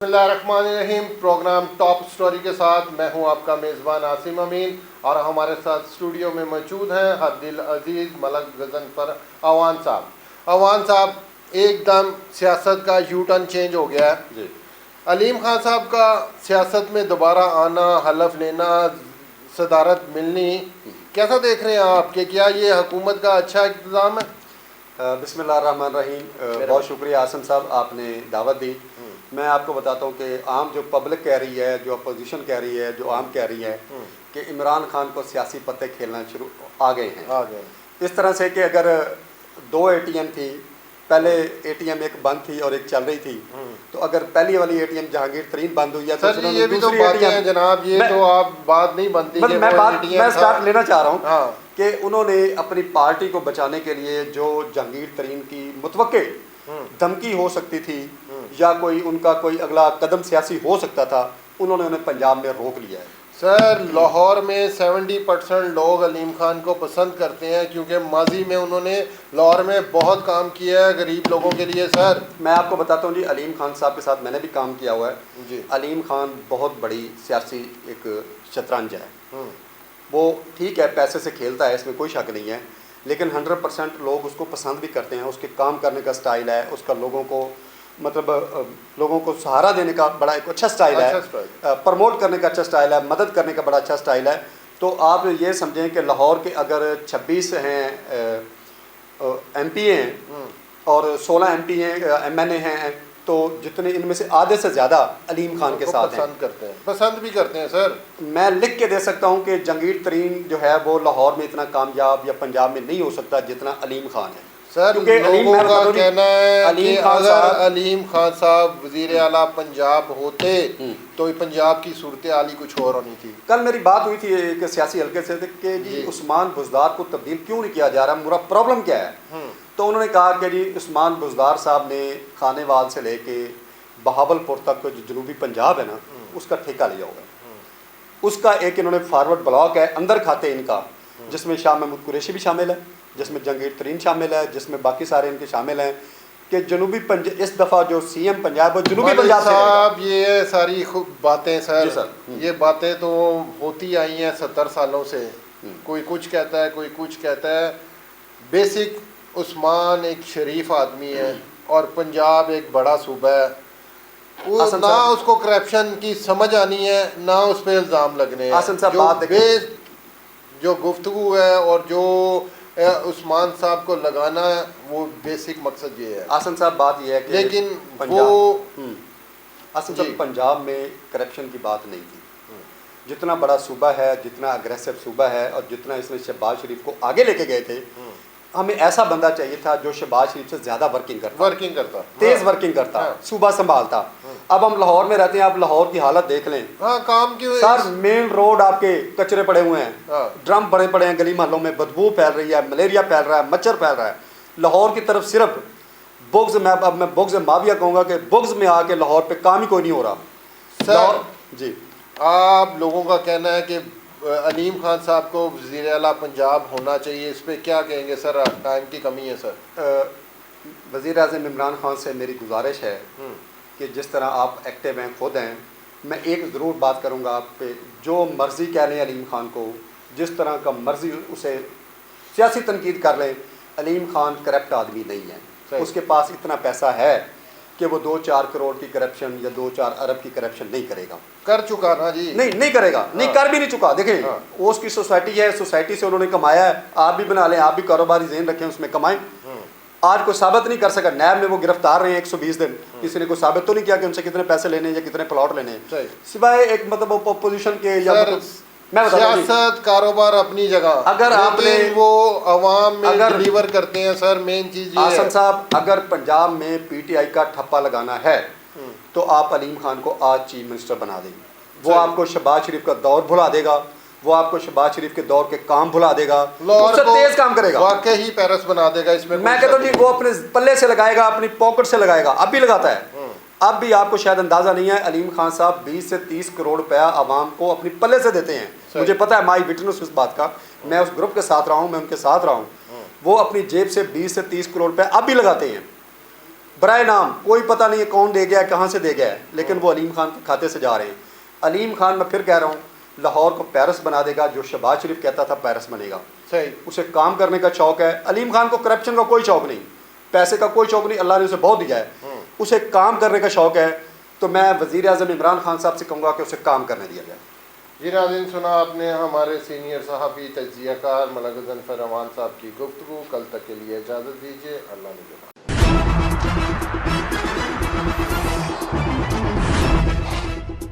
بسم اللہ الرحمن الرحیم. پروگرام ٹاپ سٹوری کے ساتھ میں ہوں آپ کا میزبان عاصم امین، اور ہمارے ساتھ اسٹوڈیو میں موجود ہیں حدیل عزیز، ملک غضنفر، عوان صاحب. عوان صاحب، ایک دم سیاست کا یو ٹرن چینج ہو گیا ہے جی. علیم خان صاحب کا سیاست میں دوبارہ آنا، حلف لینا، صدارت ملنی، کیسا دیکھ رہے ہیں آپ کہ کیا یہ حکومت کا اچھا اقتدام ہے؟ بسم اللہ الرحمن الرحیم. بہت شکریہ عاصم صاحب، آپ نے دعوت دی. میں آپ کو بتاتا ہوں کہ عام جو پبلک کہہ رہی ہے، جو اپوزیشن کہہ رہی ہے، جو عام کہہ رہی ہے کہ عمران خان کو سیاسی پتے کھیلنا شروع آ گئے ہیں. اس طرح سے کہ اگر دو اے ٹی ایم تھی، پہلے اے ٹی ایم ایک بند تھی اور ایک چل رہی تھی، تو اگر پہلی والی اے ٹی ایم جہانگیر ترین بند ہوئی ہے تو سر یہ بھی تو باتیں ہیں جناب، یہ تو آپ بات نہیں بنتی. میں سٹارٹ لینا چاہ رہا ہوں کہ انہوں نے اپنی پارٹی کو بچانے کے لیے جو جہانگیر ترین کی متوقع دھمکی ہو سکتی تھی یا کوئی ان کا کوئی اگلا قدم سیاسی ہو سکتا تھا، انہوں نے انہیں پنجاب میں روک لیا ہے. سر لاہور میں 70% لوگ علیم خان کو پسند کرتے ہیں کیونکہ ماضی میں انہوں نے لاہور میں بہت کام کیا ہے غریب لوگوں کے لیے. سر میں آپ کو بتاتا ہوں جی، علیم خان صاحب کے ساتھ میں نے بھی کام کیا ہوا ہے جی. علیم خان بہت بڑی سیاسی ایک شطرنج ہے. وہ ٹھیک ہے پیسے سے کھیلتا ہے، اس میں کوئی شک نہیں ہے، لیکن 100% لوگ اس کو پسند بھی کرتے ہیں. اس کے کام کرنے کا سٹائل ہے، اس کا لوگوں کو لوگوں کو سہارا دینے کا بڑا ایک اچھا سٹائل ہے، پروموٹ کرنے کا اچھا سٹائل ہے، مدد کرنے کا بڑا اچھا سٹائل ہے. تو آپ یہ سمجھیں کہ لاہور کے اگر 26 ہیں ایم پی ہیں اور 16 ایم پی ہیں ایم این اے ہیں، تو جتنے ان میں سے آدھے سے زیادہ علیم خان کے ساتھ ہیں. پسند بھی کرتے ہیں. سر میں لکھ کے دے سکتا ہوں کہ جہانگیر ترین جو ہے وہ لاہور میں اتنا کامیاب یا پنجاب میں نہیں ہو سکتا جتنا علیم خان ہے. سر لوگوں کا کہنا ہے کہ اگر علیم خان صاحب وزیر اعلیٰ پنجاب ہوتے تو پنجاب کی صورتحال ہی کچھ اور ہونی تھی. کل میری بات ہوئی تھی ایک سیاسی حلقے سے کہ جی عثمان بزدار کو تبدیل کیوں نہیں کیا جا رہا، میرا پرابلم کیا ہے. تو انہوں نے کہا کہ جی عثمان بزدار صاحب نے کھانے وال سے لے کے بہاول پور تک جو جنوبی پنجاب ہے نا، اس کا ٹھیکہ لیا ہوا ہے. اس کا ایک انہوں نے فارورڈ بلاک ہے اندر کھاتے ان کا، جس میں شاہ محمود قریشی بھی شامل ہے، جس میں جہانگیر ترین شامل ہے، جس میں باقی سارے ان کے شامل ہیں کہ جنوبی اس دفعہ جو سی ایم پنجاب وہ جنوبی پنجاب سے صاحب. یہ ساری باتیں سر یہ باتیں تو ہوتی آئی ہیں 70 سالوں سے. کوئی کچھ کہتا ہے، کوئی کچھ کہتا ہے. بیسک عثمان ایک شریف آدمی ہے اور پنجاب ایک بڑا صوبہ ہے. نہ اس کو کرپشن کی سمجھ آنی ہے، نہ اس پہ الزام لگنے ہیں. جو گفتگو ہے اور جو عثمان صاحب کو لگانا ہے وہ بیسک مقصد یہ ہے. آسن صاحب بات یہ ہے کہ لیکن وہ آسن صاحب پنجاب میں کرپشن کی بات نہیں تھی. جتنا بڑا صوبہ ہے، جتنا اگریسو صوبہ ہے اور جتنا اس میں شہباز شریف کو آگے لے کے گئے تھے، ہمیں ایسا بندہ چاہیے تھا جو شہباز شریف سے زیادہ ورکنگ کرتا، تیز ورکنگ کرتا، صوبہ سنبھالتا. اب ہم لاہور میں رہتے ہیں، آپ لاہور کی حالت دیکھ لیں. کام کی سر مین روڈ آپ کے کچرے پڑے ہوئے ہیں، ڈرم پڑے پڑے ہیں گلی محلوں میں، بدبو پھیل رہی ہے، ملیریا پھیل رہا ہے، مچھر پھیل رہا ہے. لاہور کی طرف صرف بغض، میں بغض ماویہ کہوں گا کہ بغض میں آ کے لاہور پہ کام ہی کوئی نہیں ہو رہا. سر جی آپ لوگوں کا کہنا ہے کہ علیم خان صاحب کو وزیر اعلیٰ پنجاب ہونا چاہیے، اس پہ کیا کہیں گے سر؟ ٹائم کی کمی ہے سر. وزیر اعظم عمران خان سے میری گزارش ہے کہ جس طرح آپ ایکٹیو ہیں، خود ہیں، میں ایک ضرور بات کروں گا آپ پہ. جو مرضی کہہ لیں علیم خان کو، جس طرح کا مرضی اسے سیاسی تنقید کر لیں، علیم خان کرپٹ آدمی نہیں ہے. اس کے پاس اتنا پیسہ ہے کہ وہ 2-4 کروڑ کی کرپشن یا 2-4 ارب کی کرپشن نہیں کرے گا. کر چکا نا جی؟ نہیں کرے گا، نہیں کر بھی نہیں چکا. دیکھیں وہ اس کی سوسائٹی ہے، سوسائٹی سے انہوں نے کمایا ہے. آپ بھی بنا لیں، آپ بھی کاروباری ذہن رکھیں، اس میں کمائیں. آج کوئی ثابت نہیں کر سکا. نیب میں وہ گرفتار رہے ہیں 120 دن، کسی نے کوئی ثابت تو نہیں کیا کہ ان سے کتنے پیسے لینے یا کتنے پلاٹ لینے ہیں، سوائے ایک مطلب اپوزیشن کے. یا سیاست کاروبار اپنی جگہ، اگر آپ نے وہ عوام میں ڈیلیور کرتے ہیں. سر مین چیز یہ ہے حسن صاحب، اگر پنجاب میں پی ٹی آئی کا ٹھپا لگانا ہے تو آپ علیم خان کو آج چیف منسٹر بنا دیں. وہ آپ کو شہباز شریف کا دور بھلا دے گا، وہ آپ کو شہباز شریف کے دور کے کام بھلا دے گا، اس سے تیز کام کرے گا، واقعی پیرس بنا دے گا. اس میں کہتا ہوں جی وہ اپنے پلے سے لگائے گا، اپنی پاکٹ سے لگائے گا. اب بھی لگاتا ہے. اب بھی آپ کو شاید اندازہ نہیں ہے، علیم خان صاحب 20 سے 30 کروڑ روپیہ عوام کو اپنی پلے سے دیتے ہیں. مجھے پتا ہے، مائی وٹنس اس بات کا، میں اس گروپ کے ساتھ رہا ہوں، میں ان کے ساتھ رہا ہوں. وہ اپنی جیب سے 20 سے 30 کروڑ روپے اب بھی لگاتے ہیں. برائے نام کوئی پتہ نہیں ہے کون دے گیا ہے، کہاں سے دے گیا ہے، لیکن وہ علیم خان کے کھاتے سے جا رہے ہیں۔ علیم خان میں پھر کہہ رہا ہوں لاہور کو پیرس بنا دے گا، جو شہباز شریف کہتا تھا پیرس بنے گا۔ صحیح، اسے کام کرنے کا شوق ہے۔ علیم خان کو کرپشن کا کوئی شوق نہیں، پیسے کا کوئی شوق نہیں، اللہ نے اسے بہت دیا ہے، اسے کام کرنے کا شوق ہے۔ تو میں وزیر اعظم عمران خان صاحب سے کہوں گا کہ اسے کام کرنے دیا جائے۔ جی ناظرین، سنا آپ نے ہمارے سینئر صحافی تجزیہ کار ملک ظفر امان صاحب کی گفتگو۔ کل تک کے لیے اجازت دیجیے، اللہ نگہبان۔